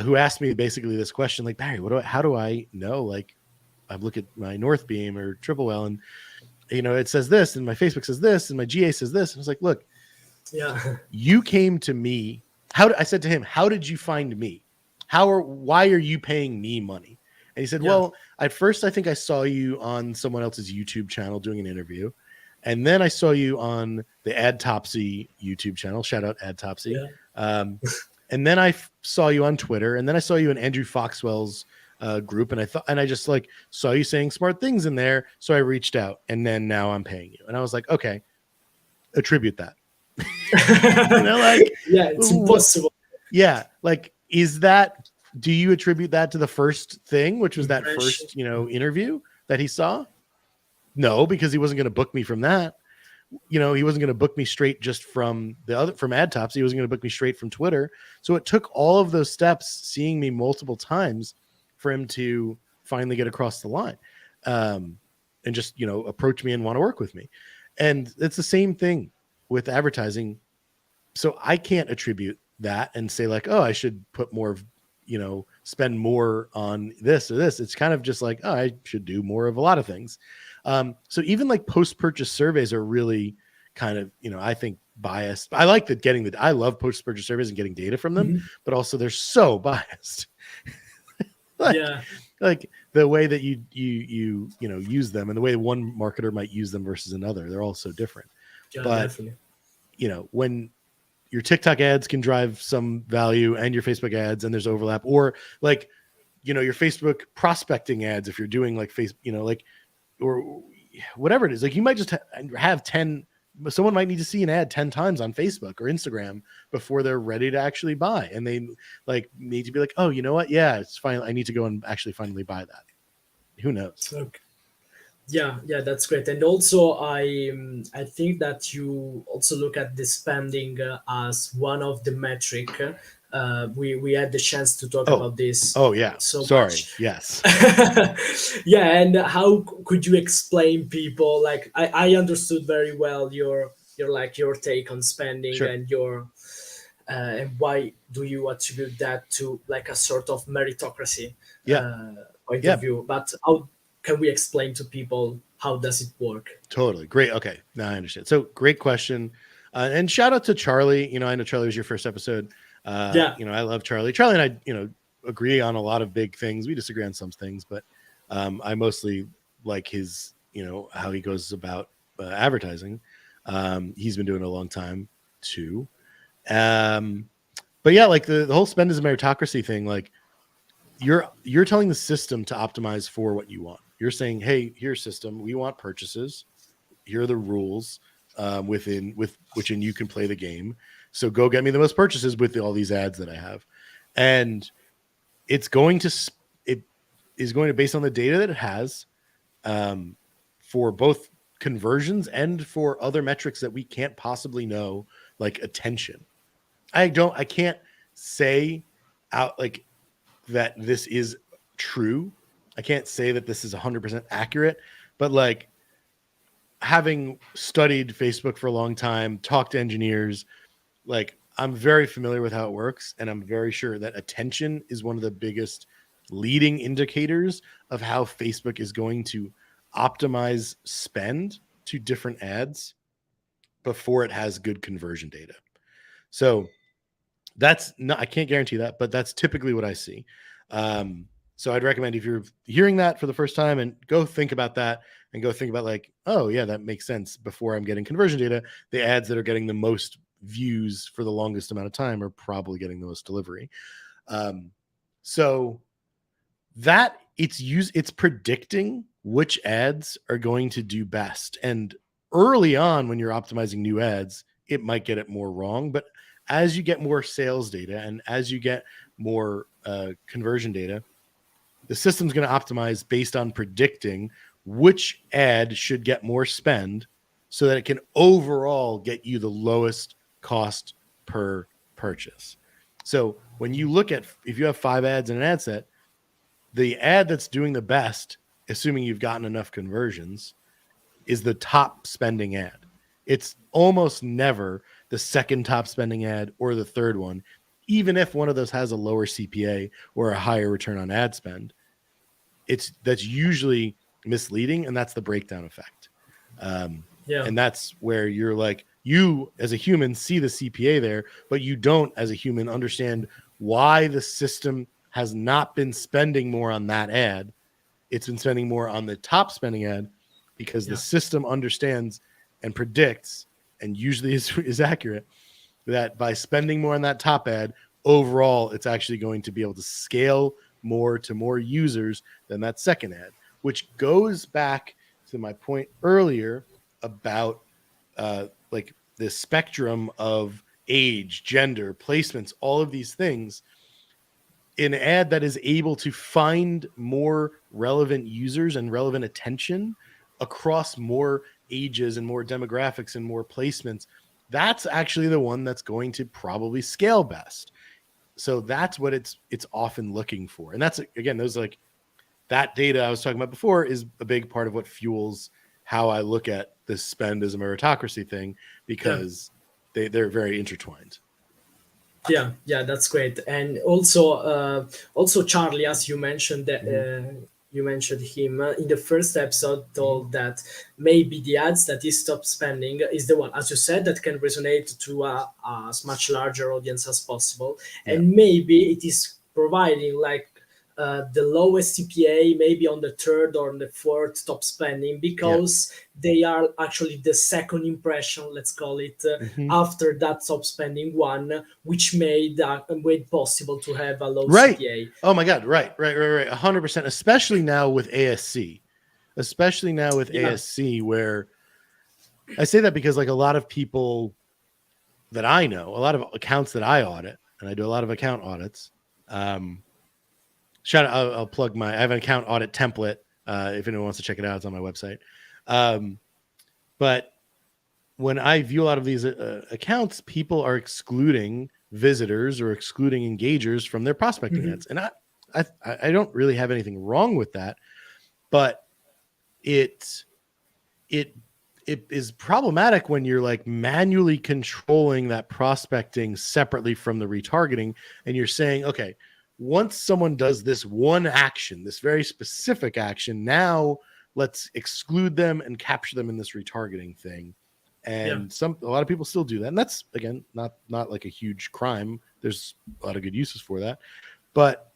who asked me basically this question, like, Barry, how do I know? Like, I look at my Northbeam or Triplewell, and it says this, and my Facebook says this, and my GA says this. And I was like, look, you came to me. I said to him, how did you find me? Why are you paying me money? And he said, well, at first I think I saw you on someone else's YouTube channel doing an interview. And then I saw you on the AdTopsy YouTube channel. Shout out AdTopsy. And then I saw you on Twitter. And then I saw you in Andrew Foxwell's group. And I just like saw you saying smart things in there. So I reached out, and then now I'm paying you. And I was like, okay, attribute that. It's impossible. Like, do you attribute that to the first thing, which was that first, interview that he saw? No, because he wasn't going to book me from that. He wasn't going to book me straight just from AdTopsy. He wasn't going to book me straight from Twitter. So it took all of those steps, seeing me multiple times, for him to finally get across the line, and just, approach me and want to work with me. And it's the same thing with advertising. So I can't attribute that and say like, oh, I should put more of, spend more on this or this. It's kind of just like, oh, I should do more of a lot of things. So even like post-purchase surveys are really kind of, I think biased. I like that I love post-purchase surveys and getting data from them, but also they're so biased. Like the way that you use them, and the way one marketer might use them versus another, they're all so different. But definitely. When your TikTok ads can drive some value, and your Facebook ads, and there's overlap, or like, your Facebook prospecting ads, if you're doing like Facebook, or whatever it is, like you might just have 10, someone might need to see an ad 10 times on Facebook or Instagram before they're ready to actually buy. And they like need to be like, oh, you know what? Yeah, it's fine. I need to go and actually finally buy that. Who knows? Okay. Yeah, that's great. And also, I think that you also look at the spending as one of the metric. We had the chance to talk about this. Oh yeah. So sorry. Much. Yes. And how could you explain people? Like I understood very well your take on spending, and your and why do you attribute that to like a sort of meritocracy point of view? But how can we explain to people how does it work? Totally. Great. Okay. Now I understand. So great question. And shout out to Charlie. I know Charlie was your first episode. I love Charlie. Charlie and I, agree on a lot of big things. We disagree on some things, but I mostly like his, how he goes about advertising. He's been doing it a long time too. But yeah, like the whole spend is a meritocracy thing. Like you're telling the system to optimize for what you want. You're saying, hey, here's system. We want purchases. Here are the rules within which you can play the game. So go get me the most purchases with all these ads that I have, and it is going to based on the data that it has for both conversions and for other metrics that we can't possibly know, like attention. I can't say out like that this is true. I can't say that this is 100% accurate, but like having studied Facebook for a long time, talked to engineers, like I'm very familiar with how it works, and I'm very sure that attention is one of the biggest leading indicators of how Facebook is going to optimize spend to different ads before it has good conversion data. So that's not, I can't guarantee that, but that's typically what I see. So I'd recommend if you're hearing that for the first time, and go think about that and go think about like, oh yeah, that makes sense. Before I'm getting conversion data, the ads that are getting the most views for the longest amount of time are probably getting the most delivery. So that it's predicting which ads are going to do best. And early on, when you're optimizing new ads, it might get it more wrong. But as you get more sales data and as you get more conversion data, the system's going to optimize based on predicting which ad should get more spend so that it can overall get you the lowest cost per purchase. So when you look at, if you have 5 ads in an ad set, the ad that's doing the best, assuming you've gotten enough conversions, is the top spending ad. It's almost never the second top spending ad or the third one, even if one of those has a lower CPA or a higher return on ad spend. That's usually misleading, and that's the breakdown effect. And that's where you're like, you as a human see the CPA there, but you don't as a human understand why the system has not been spending more on that ad. It's been spending more on the top spending ad because the system understands and predicts, and usually is accurate, that by spending more on that top ad, overall, it's actually going to be able to scale more to more users than that second ad, which goes back to my point earlier about like the spectrum of age, gender, placements, all of these things. An ad that is able to find more relevant users and relevant attention across more ages and more demographics and more placements, that's actually the one that's going to probably scale best. So that's what it's often looking for. And that's, again, those like that data I was talking about before is a big part of what fuels how I look at this spend as a meritocracy thing, because they're very intertwined. Yeah, that's great. And also Charlie, as you mentioned, that you mentioned him in the first episode, told that maybe the ads that he stopped spending is the one, as you said, that can resonate to a much larger audience as possible. And maybe it is providing like the lowest CPA, maybe on the third or on the fourth top spending, because they are actually the second impression, let's call it, after that top spending one, which made possible to have a low CPA. Oh my God. Right. 100%. Especially now with ASC, where I say that because like a lot of people that I know, a lot of accounts that I audit, and I do a lot of account audits, I'll plug I have an account audit template. If anyone wants to check it out, it's on my website. But when I view a lot of these accounts, people are excluding visitors or excluding engagers from their prospecting ads. And I don't really have anything wrong with that, but it is problematic when you're like manually controlling that prospecting separately from the retargeting. And you're saying, okay, once someone does this one action, this very specific action, now let's exclude them and capture them in this retargeting thing. And a lot of people still do that. And that's, again, not like a huge crime. There's a lot of good uses for that. But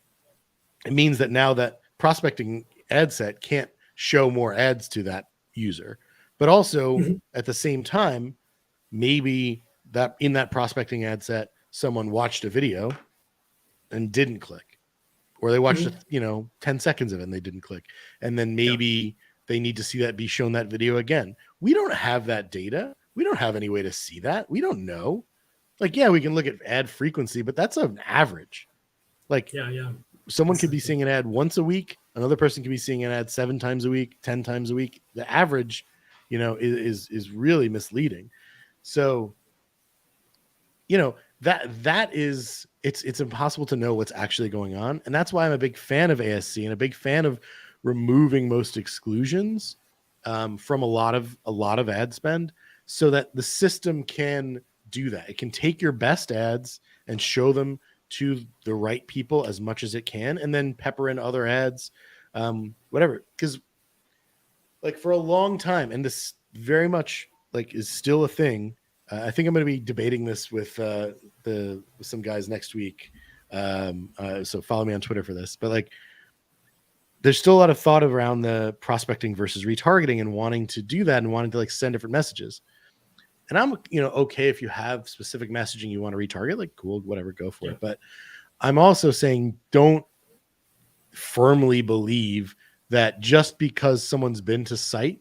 it means that now that prospecting ad set can't show more ads to that user. But also at the same time, maybe that in that prospecting ad set, someone watched a video and didn't click, or they watched, Mhm. 10 seconds of it and they didn't click. And then Yeah, maybe they need to see that, be shown that video again. We don't have that data. We don't have any way to see that. We don't know. Like, yeah, we can look at ad frequency, but that's an average. Like, yeah, yeah, someone could be exactly. seeing an ad once a week. Another person could be seeing an ad 7 times a week, 10 times a week. The average, is really misleading. So, that is, it's impossible to know what's actually going on. And that's why I'm a big fan of ASC and a big fan of removing most exclusions, from a lot of ad spend, so that the system can do that. It can take your best ads and show them to the right people as much as it can, and then pepper in other ads, whatever. Because, like, for a long time, and this very much, like, is still a thing. I think I'm going to be debating this with with some guys next week. So follow me on Twitter for this. But, like, there's still a lot of thought around the prospecting versus retargeting and wanting to do that and wanting to, like, send different messages. And I'm, okay if you have specific messaging you want to retarget, like, cool, whatever, go for Yeah, it. But I'm also saying, don't firmly believe that just because someone's been to site,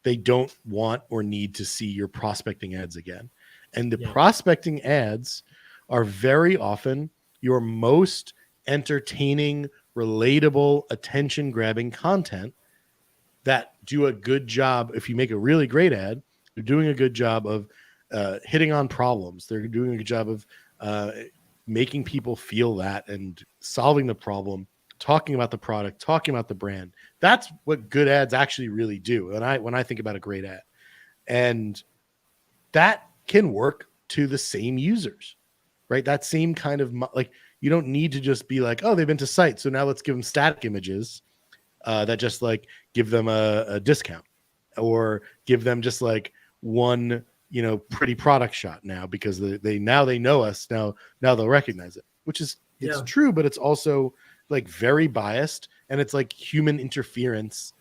they don't want or need to see your prospecting ads again. And the yeah, prospecting ads are very often your most entertaining, relatable, attention grabbing content that do a good job. If you make a really great ad, they're doing a good job of hitting on problems. They're doing a good job of making people feel that and solving the problem, talking about the product, talking about the brand. That's what good ads actually really do. When I think about a great ad, and that can work to the same users, right? That same kind of, like, you don't need to just be like, oh, they've been to site, so now let's give them static images that just, like, give them a discount, or give them just, like, one, pretty product shot now, because they now they know us now they'll recognize it, which is, it's yeah. true, but it's also, like, very biased, and it's like human interference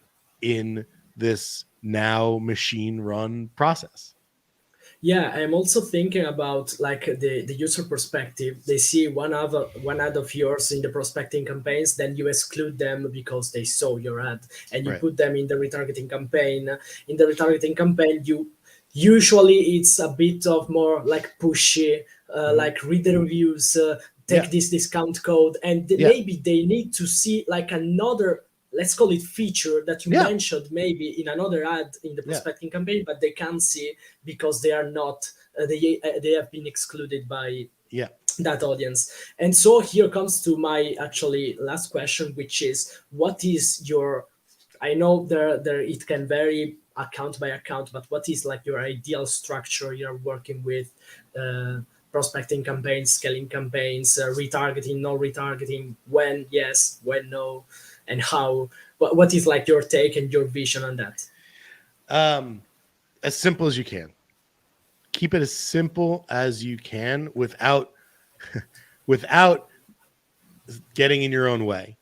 in this now machine run process. Yeah, I'm also thinking about like the user perspective. They see one ad of yours in the prospecting campaigns, then you exclude them because they saw your ad, and you Right. put them in the retargeting campaign. In the retargeting campaign, you usually it's a bit of more like pushy, Mhm. like read the reviews, Yeah. take this discount code, and Yeah. maybe they need to see like another, let's call it, feature that you Yeah. mentioned maybe in another ad in the Yeah. prospecting campaign, but they can't see because they are not they have been excluded by Yeah. that audience. And so here comes to my actually last question, which is, what is your, I know there it can vary account by account, but what is like your ideal structure you're working with? uh, Prospecting campaigns, scaling campaigns, retargeting, no retargeting, when yes, when no, and how? What is like your take and your vision on that? um as simple as you can. Keep it as simple as you can, without getting in your own way.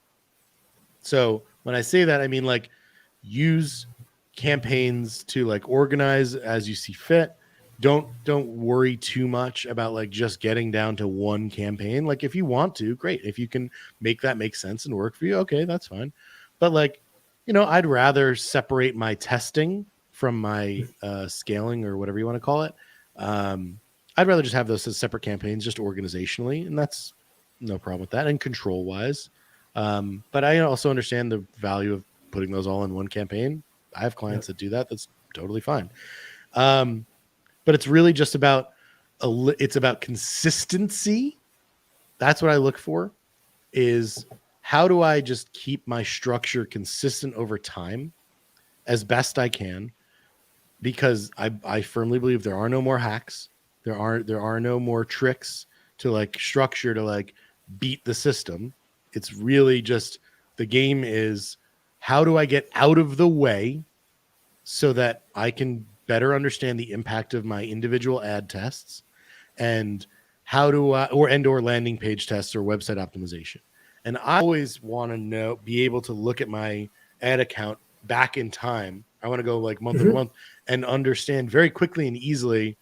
So when I say that, I mean, like, use campaigns to, like, organize as you see fit. Don't worry too much about, like, just getting down to one campaign. Like, if you want to, great. If you can make that make sense and work for you, okay, that's fine. But, like, I'd rather separate my testing from my scaling, or whatever you want to call it. I'd rather just have those as separate campaigns, just organizationally, and that's no problem with that. And control wise, but I also understand the value of putting those all in one campaign. I have Yeah, clients that do that. That's totally fine. Um, but it's really just about it's about consistency. That's what I look for. Is how do I just keep my structure consistent over time as best I can? Because I firmly believe there are no more hacks. There are no more tricks to, like, structure to, like, beat the system. It's really just, the game is, how do I get out of the way so that I can better understand the impact of my individual ad tests, and how do I, or landing page tests or website optimization. And I always want to be able to look at my ad account back in time. I want to go, like, month over hmm, month, and understand very quickly and easily,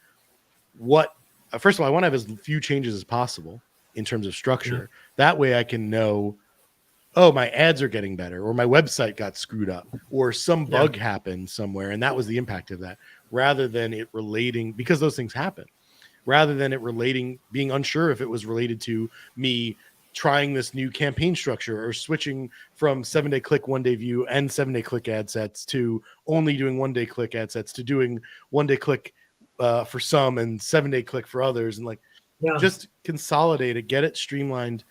what first of all, I want to have as few changes as possible in terms of Yeah. structure. That way I can know, oh, my ads are getting better, or my website got screwed up, or some Yeah. bug happened somewhere, and that was the impact of that, rather than it relating, because those things happen, rather than it relating, being unsure if it was related to me trying this new campaign structure or switching from 7-day click, 1-day view and 7-day click ad sets to only doing 1-day click ad sets to doing 1-day click for some and 7-day click for others. And like, Yeah. just consolidate it, get it streamlined.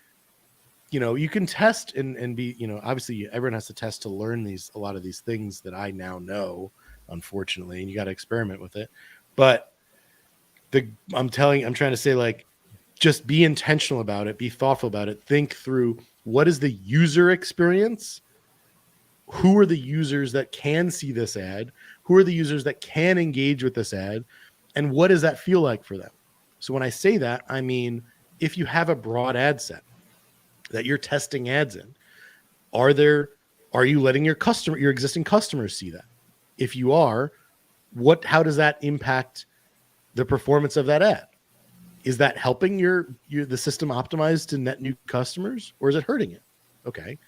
You can test and be, obviously everyone has to test to learn a lot of these things that I now know, unfortunately, and you got to experiment with it. But I'm trying to say, like, just be intentional about it, be thoughtful about it, think through what is the user experience, who are the users that can see this ad, who are the users that can engage with this ad, and what does that feel like for them. So when I say that, I mean, if you have a broad ad set that you're testing ads in, are you letting your existing customers see that? If you are, how does that impact the performance of that ad? Is that helping the system optimize to net new customers, or is it hurting it? Okay,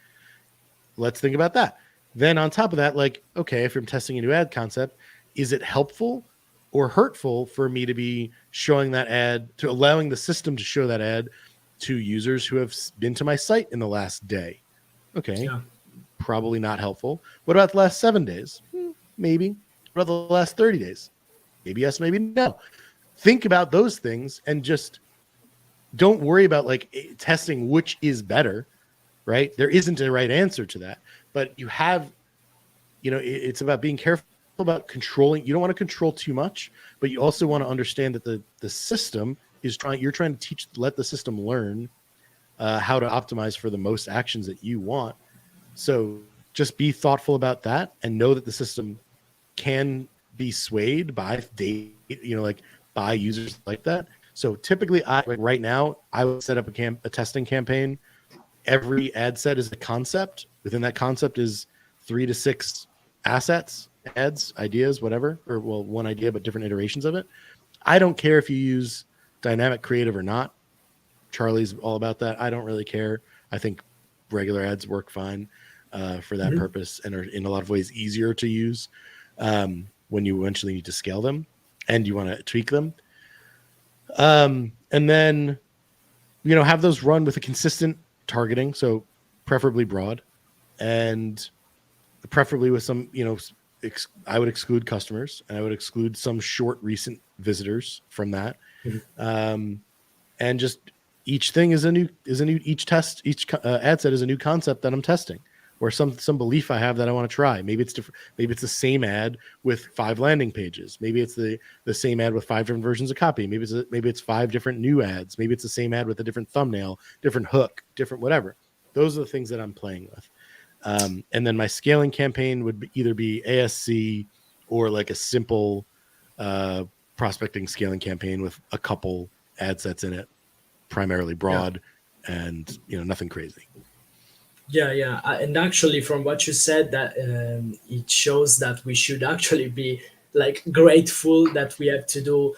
let's think about that. Then on top of that, like, okay, if I'm testing a new ad concept, is it helpful or hurtful for me to be showing that ad, to allowing the system to show that ad to users who have been to my site in the last day? Okay, Yeah. probably not helpful. What about the last 7 days? Maybe. What about the last 30 days? Maybe yes, maybe no. Think about those things and just don't worry about like testing which is better, right? There isn't a right answer to that, but it's about being careful about controlling. You don't want to control too much, but you also want to understand that the system you're trying to let the system learn how to optimize for the most actions that you want. So just be thoughtful about that and know that the system can be swayed by like by users like that. So typically, right now, I would set up a testing campaign. Every ad set is a concept. Within that concept is 3 to 6 assets, ads, ideas, whatever, or well, one idea but different iterations of it. I don't care if you use dynamic creative or not. Charlie's all about that. I don't really care. I think regular ads work fine for that Mhm. purpose and are in a lot of ways easier to use when you eventually need to scale them and you want to tweak them. And then, have those run with a consistent targeting. So preferably broad and preferably with some, I would exclude customers and I would exclude some short recent visitors from that. Mhm. And just each thing is a new each ad set is a new concept that I'm testing, or some belief I have that I want to try. Maybe it's different. Maybe it's the same ad with 5 landing pages. Maybe it's the same ad with 5 different versions of copy. Maybe it's 5 different new ads. Maybe it's the same ad with a different thumbnail, different hook, different whatever. Those are the things that I'm playing with. And then my scaling campaign would either be ASC or like a simple prospecting scaling campaign with a couple ad sets in it, primarily Yeah. broad and nothing crazy. Yeah, yeah, and actually, from what you said, that it shows that we should actually be like grateful that we have to do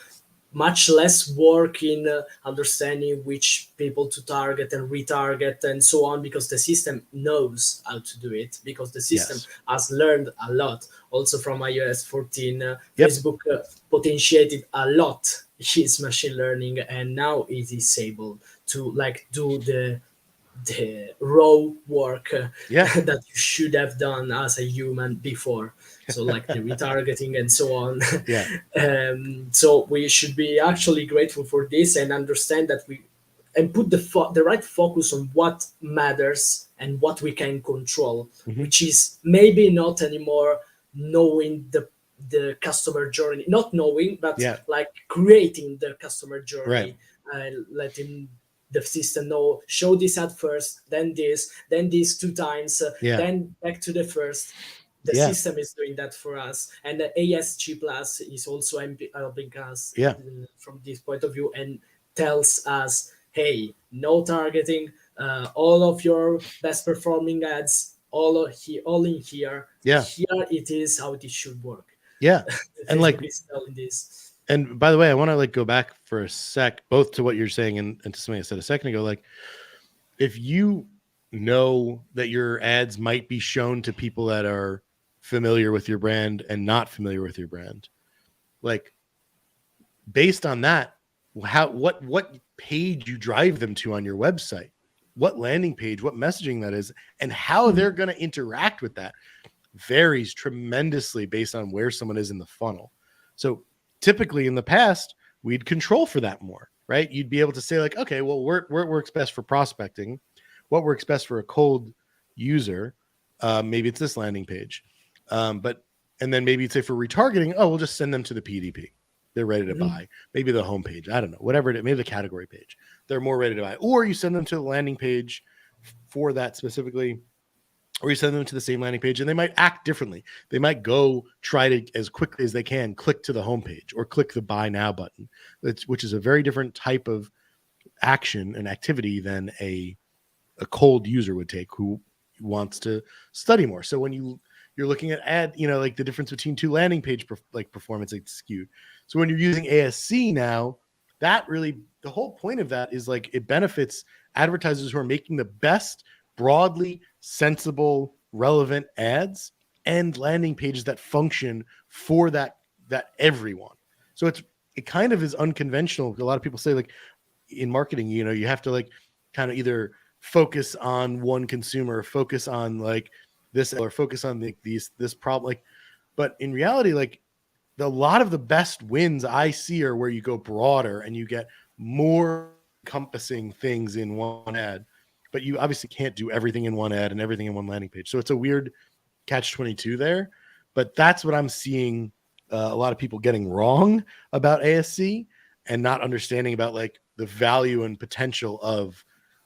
much less work in understanding which people to target and retarget and so on, because the system knows how to do it, because the system Yes. has learned a lot also from iOS 14. Yep. Facebook potentiated a lot his machine learning, and now it is able to like do the raw work Yeah. that you should have done as a human before, so like the retargeting and so on. Yeah. So we should be actually grateful for this and understand that we and put the right focus on what matters and what we can control, Mm-hmm. which is maybe not anymore knowing the customer journey, not knowing, but Yeah. like creating the customer Right. journey and letting the system know, show this at first, then this 2 times, Yeah. then back to the first. The Yeah. system is doing that for us, and the ASG plus is also helping us Yeah. from this point of view, and tells us, hey, no targeting, all of your best performing ads, all in here. Yeah. Here it is how it should work. Yeah. And like, Facebook is telling this. And by the way, I want to like go back for a sec, both to what you're saying and to something I said a second ago. Like, if you know that your ads might be shown to people that are familiar with your brand and not familiar with your brand, like based on that, what page you drive them to on your website, what landing page, what messaging that is, and how they're going to interact with that varies tremendously based on where someone is in the funnel. So typically in the past, we'd control for that more, right? You'd be able to say like, okay, well, what works best for prospecting, what works best for a cold user. Maybe it's this landing page, but and then maybe you'd say for retargeting, oh, we'll just send them to the PDP. They're ready to buy. Maybe the homepage. I don't know. Whatever it is, maybe the category page. They're more ready to buy. Or you send them to the landing page for that specifically, or you send them to the same landing page and they might act differently. They might go try to, as quickly as they can, click to the homepage or click the buy now button, which is a very different type of action and activity than a cold user would take who wants to study more. So when you're looking at like the difference between two landing page performance, it's skewed. So when you're using ASC now, that really, the whole point of that is like it benefits advertisers who are making the best broadly sensible, relevant ads and landing pages that function for that everyone. So it kind of is unconventional. A lot of people say like in marketing, you have to like kind of either focus on one consumer, or focus on like this, or focus on this problem. Like, but in reality, like a lot of the best wins I see are where you go broader and you get more encompassing things in one ad, but you obviously can't do everything in one ad and everything in one landing page. So it's a weird catch-22 there, but that's what I'm seeing a lot of people getting wrong about ASC and not understanding about like the value and potential of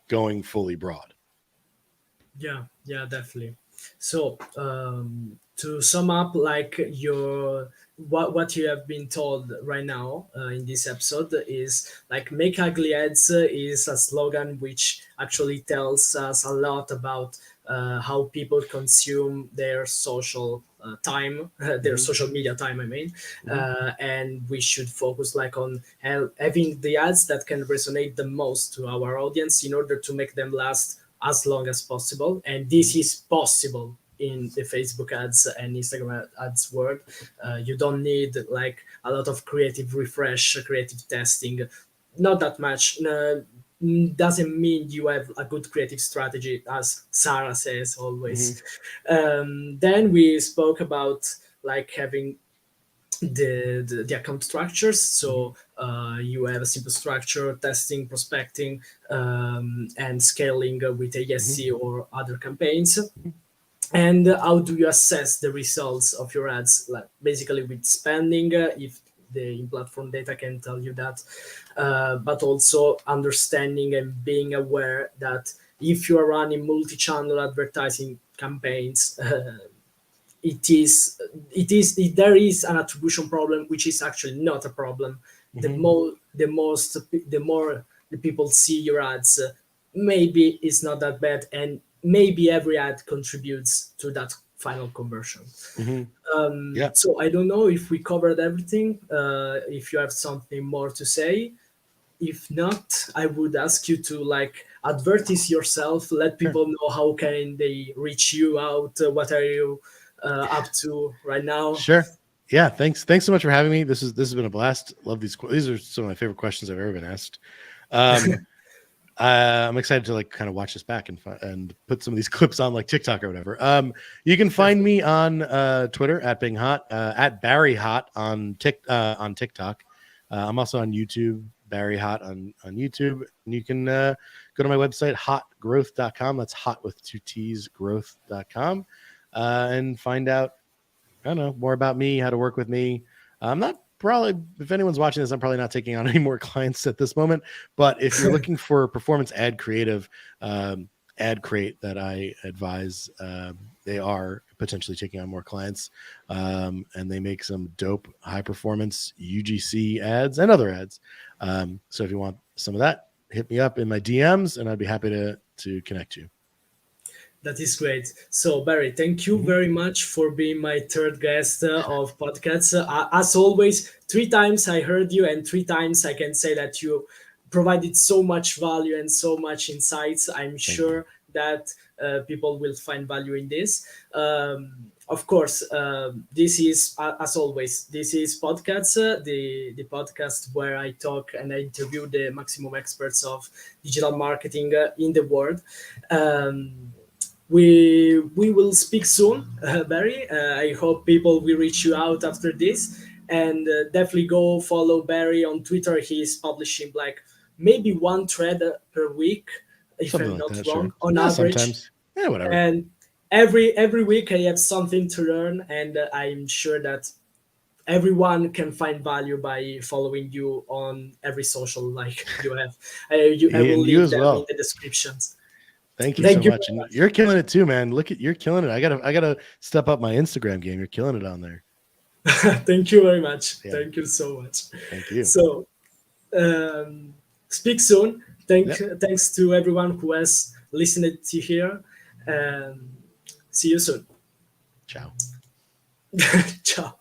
going fully broad. Yeah, definitely. So to sum up, like what you have been told right now in this episode is like make ugly ads is a slogan which actually tells us a lot about how people consume their social time, their social media time. I mean, and we should focus like on having the ads that can resonate the most to our audience in order to make them last as long as possible. And this is possible in the Facebook ads and Instagram ads world. You don't need like a lot of creative refresh, creative testing, not that much. Doesn't mean you have a good creative strategy, as Sarah says always. Then we spoke about like having the account structures. So you have a simple structure: testing, prospecting, and scaling with ASC or other campaigns. And how do you assess the results of your ads? Like basically with spending, if the in-platform data can tell you that, but also understanding and being aware that if you are running multi-channel advertising campaigns, there is an attribution problem, which is actually not a problem. The more the people see your ads, maybe it's not that bad, and maybe every ad contributes to that final conversion. Yeah. So I don't know if we covered everything. If you have something more to say, if not, I would ask you to like advertise yourself, let people know how can they reach you out, what are you up to right now. Sure. Yeah. Thanks so much for having me. This has been a blast. Love these. These are some of my favorite questions I've ever been asked. I'm excited to like kind of watch this back and put some of these clips on like TikTok or whatever. You can find me on Twitter at being Hott, at Barry Hott on TikTok. I'm also on YouTube, Barry Hott on YouTube. And you can go to my website, hottgrowth.com. That's hot with 2 T's, growth.com, and find out, I don't know, more about me, how to work with me. I'm not probably, if anyone's watching this, I'm probably not taking on any more clients at this moment. But if you're looking for performance ad creative, Ad Crate that I advise, they are potentially taking on more clients, and they make some dope high performance UGC ads and other ads. So if you want some of that, hit me up in my DMs and I'd be happy to connect you. That is great. So, Barry, thank you Mhm. very much for being my third guest of podcasts. As always, 3 times I heard you, and 3 times I can say that you provided so much value and so much insights. I'm Thank you. sure that people will find value in this. Of course, this is, as always, this is podcasts, the podcast where I talk and I interview the maximum experts of digital marketing in the world. Um, we will speak soon, Barry. I hope people will reach you out after this, and definitely go follow Barry on Twitter. He's publishing like maybe one thread per week, if Something I'm like not that, sure. wrong, on Yeah, average. sometimes. Yeah, whatever. And every week I have something to learn, and I'm sure that everyone can find value by following you on every social like you have. I will And you leave as them in well. the descriptions. Thank you so Thank you much. very And much. you're killing it too, man. Look at you're killing it. I gotta step up my Instagram game. You're killing it on there. Thank you very much. Yeah. Thank you so much. Thank you. So, um, speak soon. Yep. Thanks to everyone who has listened to here. And see you soon. Ciao. Ciao.